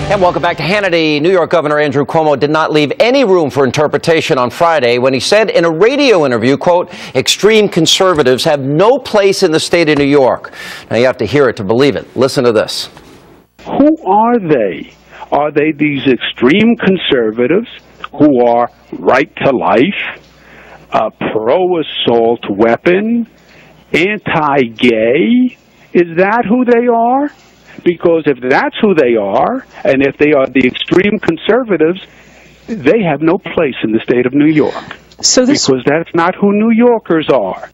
And welcome back to Hannity. New York Governor Andrew Cuomo did not leave any room for interpretation on Friday when he said in a radio interview, quote, extreme conservatives have no place in the state of New York. Now, you have to hear it to believe it. Listen to this. Who are they? Are they these extreme conservatives who are right to life, pro-assault weapon, anti-gay? Is that who they are? Because if that's who they are, and if they are the extreme conservatives, they have no place in the state of New York. Because that's not who New Yorkers are.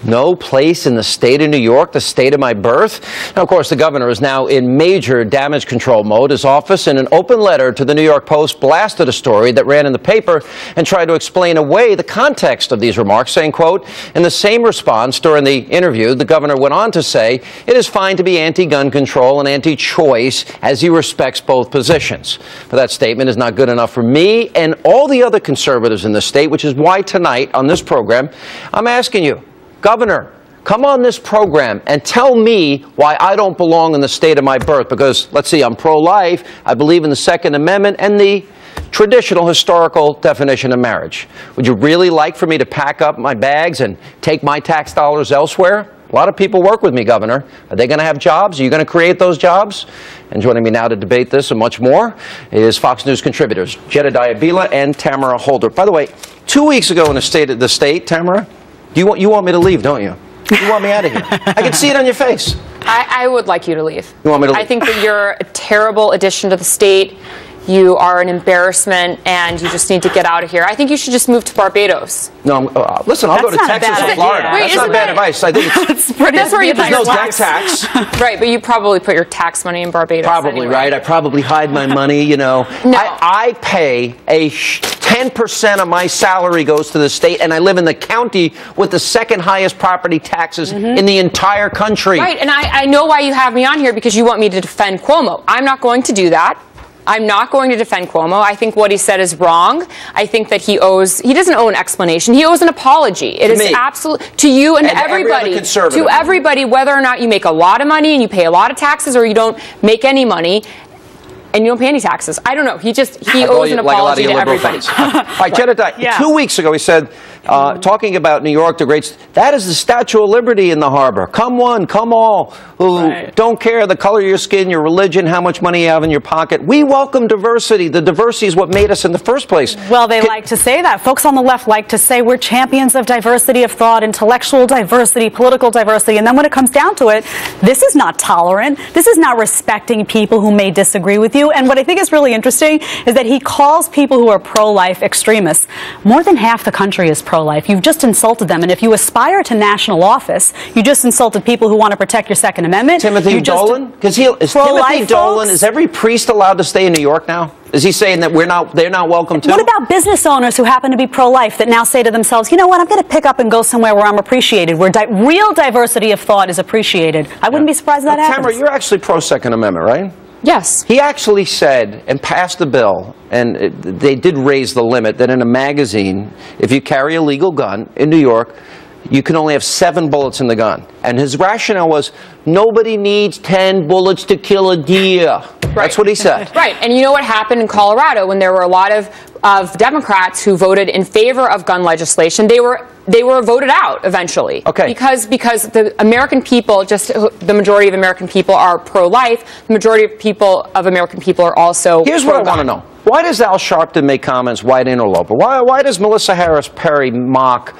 No place in the state of New York, the state of my birth? Now, of course, the governor is now in major damage control mode. His office, in an open letter to the New York Post, blasted a story that ran in the paper and tried to explain away the context of these remarks, saying, quote, in the same response during the interview, the governor went on to say it is fine to be anti-gun control and anti-choice as he respects both positions. But that statement is not good enough for me and all the other conservatives in the state, which is why tonight on this program, I'm asking you, Governor, come on this program and tell me why I don't belong in the state of my birth. Because, let's see, I'm pro-life, I believe in the Second Amendment and the traditional historical definition of marriage. Would you really like for me to pack up my bags and take my tax dollars elsewhere? A lot of people work with me, Governor. Are they going to have jobs? Are you going to create those jobs? And joining me now to debate this and much more is Fox News contributors Jedediah Bila and Tamara Holder. By the way, 2 weeks ago in the state, Tamara, you want me to leave, don't you? You want me out of here. I can see it on your face. I would like you to leave. You want me to leave? I think that you're a terrible addition to the state. You are an embarrassment, and you just need to get out of here. I think you should just move to Barbados. No, listen, I'll go to Texas or Florida. Wait, that's not bad advice. I think it's that's where you put your no death tax. Right, but you probably put your tax money in Barbados. Probably, anyway. right? I probably hide my money, you know. No. I pay 10% of my salary goes to the state, and I live in the county with the second highest property taxes in the entire country. Right, and I know why you have me on here, because you want me to defend Cuomo. I'm not going to do that. I'm not going to defend Cuomo. I think what he said is wrong. I think that he doesn't owe an explanation. He owes an apology. It is absolute to you and to everybody. To everybody, whether or not you make a lot of money and you pay a lot of taxes, or you don't make any money and you don't pay any taxes. I don't know. He owes an apology to everybody. All right, Jedediah, 2 weeks ago he said, talking about New York, that is the Statue of Liberty in the harbor. Come one, come all, who don't care the color of your skin, your religion, how much money you have in your pocket. We welcome diversity. The diversity is what made us in the first place. Well, they like to say that. Folks on the left like to say we're champions of diversity of thought, intellectual diversity, political diversity, and then when it comes down to it, this is not tolerant. This is not respecting people who may disagree with you. And what I think is really interesting is that he calls people who are pro-life extremists. More than half the country is pro-life. You've just insulted them. And if you aspire to national office, you just insulted people who want to protect your Second Amendment. Timothy Dolan? Because Timothy Dolan, is every priest allowed to stay in New York now? Is he saying that they're not welcome too? What about business owners who happen to be pro-life that now say to themselves, you know what, I'm going to pick up and go somewhere where I'm appreciated, where real diversity of thought is appreciated. I wouldn't be surprised if that happens. Tamara, you're actually pro-Second Amendment, right? Yes. He actually said and passed a bill, and they did raise the limit, that in a magazine, if you carry a legal gun in New York, you can only have 7 bullets in the gun. And his rationale was, nobody needs 10 bullets to kill a deer. Right. That's what he said. Right. And you know what happened in Colorado when there were a lot of Democrats who voted in favor of gun legislation? They were voted out eventually. Okay. Because the American people, the majority of American people are pro-life. The majority of American people are also Here's what I want to know. Why does Al Sharpton make comments, white interloper? Why does Melissa Harris Perry mock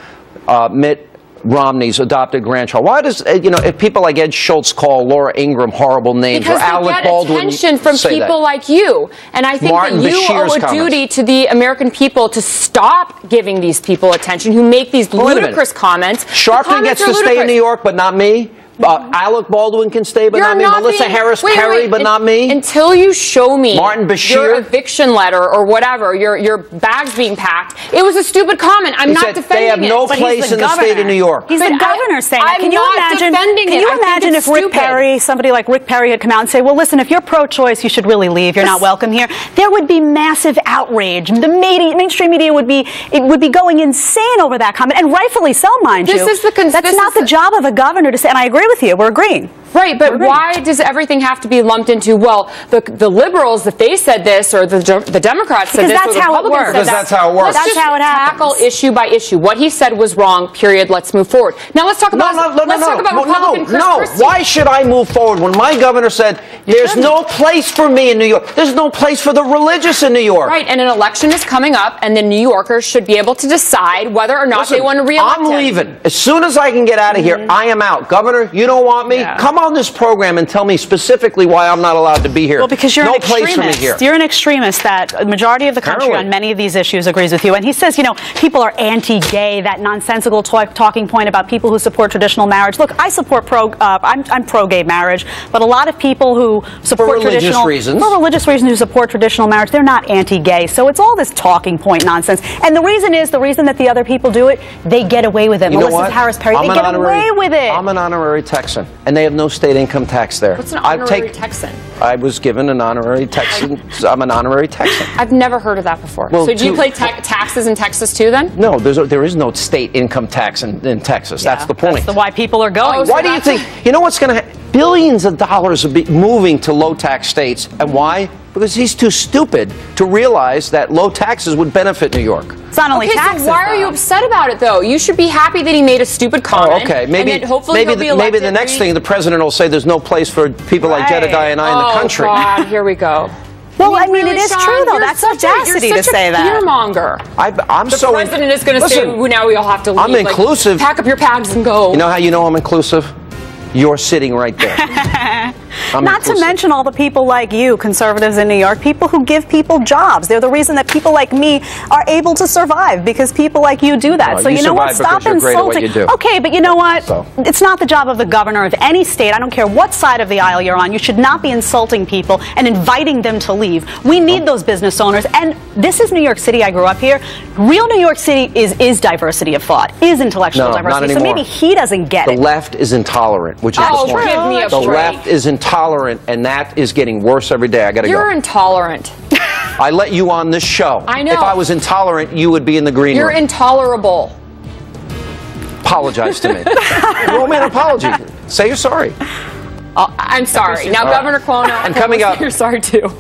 Mitt Romney's adopted grandchild? Why does, if people like Ed Schultz call Laura Ingraham horrible names, or Alec Baldwin attention from people like you. And I think that you owe a duty to the American people to stop giving these people attention who make these ludicrous comments. Sharpton gets to stay in New York, but not me? Alec Baldwin can stay, but not me. Melissa Harris Perry, but not me. Until you show me Martin Bashir, your eviction letter or whatever, your bags being packed. It was a stupid comment. I'm not defending it. They have no place in the state of New York. He's the governor saying that. Can you imagine if Rick Perry, somebody like Rick Perry, had come out and say, well, listen, if you're pro-choice, you should really leave. You're not welcome here. There would be massive outrage. The mainstream media would be going insane over that comment, and rightfully so, mind you. That's not the job of a governor to say, and I agree with you. We're agreeing. Right, but why does everything have to be lumped into, well, the liberals, if they said this, or the Democrats said this, or the Republicans said that? Because that's how it works. Let's just tackle issue by issue. What he said was wrong, period. Let's move forward. Now let's talk about Republican Chris Christie. Why should I move forward when my governor said there's no place for me in New York? There's no place for the religious in New York. Right, and an election is coming up, and the New Yorkers should be able to decide whether or not they want to re-elect him. I'm leaving. As soon as I can get out of here, I am out. Governor, you don't want me? Yeah. Come on this program and tell me specifically why I'm not allowed to be here. Well, because you're no an place extremist. For me here. You're an extremist that a majority of the country on many of these issues agrees with you. And he says, you know, people are anti-gay, that nonsensical talking point about people who support traditional marriage. Look, I support I'm pro-gay marriage, but a lot of people who support traditional reasons. For religious reasons who support traditional marriage, they're not anti-gay. So it's all this talking point nonsense. And the reason that the other people do it, they get away with it. You know Melissa what? Harris Perry, they get away with it. I'm an honorary Texan, and they have no state income tax there. What's an honorary Texan? I was given an honorary Texan. I'm an honorary Texan. I've never heard of that before. Well, so do you pay taxes in Texas too, then? No, there is no state income tax in Texas. Yeah, that's the point. That's why people are going. Why do you think? You know what's going to happen? Billions of dollars are moving to low-tax states. And why? Because he's too stupid to realize that low taxes would benefit New York. It's not only taxes, so why are you upset about it, though? You should be happy that he made a stupid comment. Oh, okay. Maybe, hopefully he'll be elected. maybe the next thing the president will say there's no place for people like Jedediah and I in the country. Oh, God, here we go. Well, I mean, it is true, though. That's audacity to say that. You're such a fearmonger. The president is going to say, now we all have to leave. I'm inclusive. Pack up your bags and go. You know how you know I'm inclusive? You're sitting right there. Not to mention all the people like you, conservatives in New York, people who give people jobs. They're the reason that people like me are able to survive, because people like you do that. So you know what? Stop insulting. Okay, but you know what? It's not the job of the governor of any state. I don't care what side of the aisle you're on. You should not be insulting people and inviting them to leave. We need those business owners. And this is New York City. I grew up here. Real New York City is diversity of thought, is intellectual diversity. So maybe he doesn't get it. The left is intolerant, which is the point. Give me a The left is intolerant, and that is getting worse every day. I got to go. You're intolerant. I let you on this show. I know. If I was intolerant, you would be in the green room. You're intolerable. Apologize to me. Roll me an apology. Say you're sorry. I'm sorry. Now, Governor Cuomo, and coming up, you're sorry too.